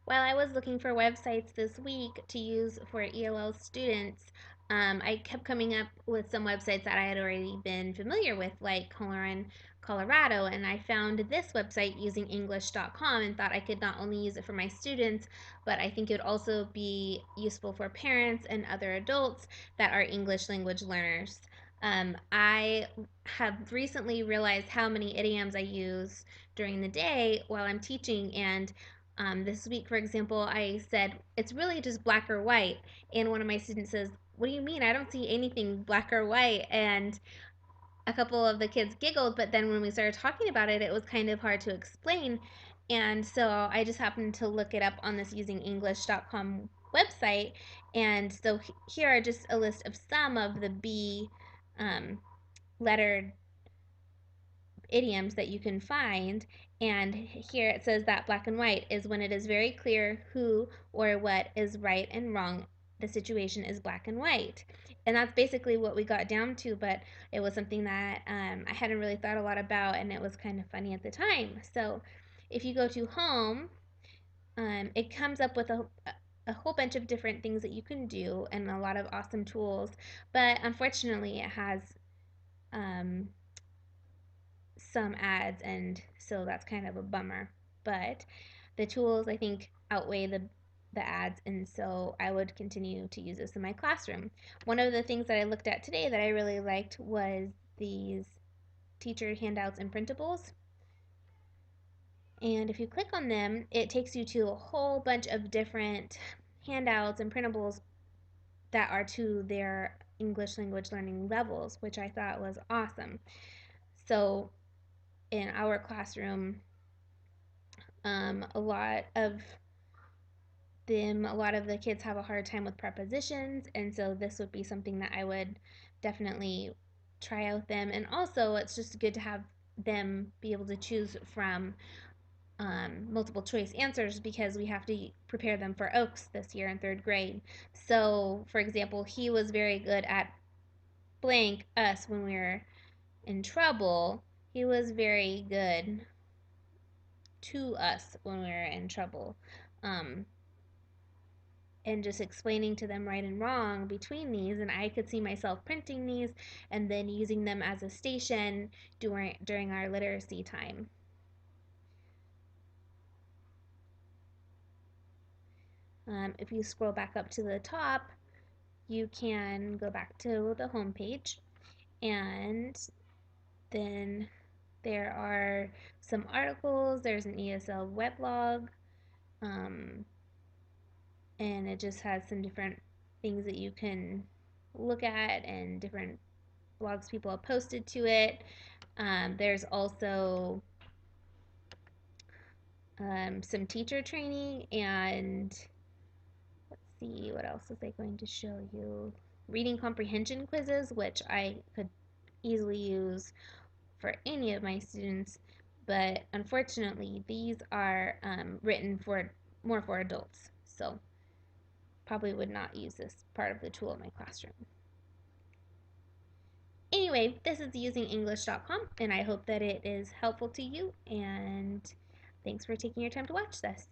While I was looking for websites this week to use for ELL students, I kept coming up with some websites that I had already been familiar with, like Coloran, Colorado, and I found this website using English.com and thought I could not only use it for my students, but I think it would also be useful for parents and other adults that are English language learners. I have recently realized how many idioms I use during the day while I'm teaching, and this week, for example, I said, it's really just black or white. And one of my students says, what do you mean? I don't see anything black or white. And a couple of the kids giggled, but then when we started talking about it, it was kind of hard to explain. And so I just happened to look it up on this usingenglish.com website. And so here are just a list of some of the B um, lettered idioms that you can find. And here it says that black and white is when it is very clear who or what is right and wrong. The situation is black and white. And that's basically what we got down to, but it was something that I hadn't really thought a lot about, and it was kind of funny at the time. So if you go to home, it comes up with a whole bunch of different things that you can do and a lot of awesome tools, but unfortunately, it has um, some ads, and so that's kind of a bummer. But the tools I think outweigh the ads, and so I would continue to use this in my classroom. One of the things that I looked at today that I really liked was these teacher handouts and printables. And if you click on them, it takes you to a whole bunch of different handouts and printables that are to their English language learning levels, which I thought was awesome. So in our classroom, a lot of the kids have a hard time with prepositions, and so this would be something that I would definitely try out them. And also, it's just good to have them be able to choose from multiple choice answers because we have to prepare them for Oaks this year in third grade. So, for example, he was very good at blank us when we were in trouble. He was very good to us when we were in trouble. Um, and just explaining to them right and wrong between these, and I could see myself printing these and then using them as a station during our literacy time. If you scroll back up to the top, you can go back to the home page, and then there are some articles. There's an ESL weblog, um, and it just has some different things that you can look at and different blogs people have posted to it. There's also some teacher training, and let's see, what else is I going to show you? Reading comprehension quizzes, which I could easily use for any of my students, but unfortunately, these are written for more for adults, so probably would not use this part of the tool in my classroom. Anyway, this is usingenglish.com, and I hope that it is helpful to you, and thanks for taking your time to watch this.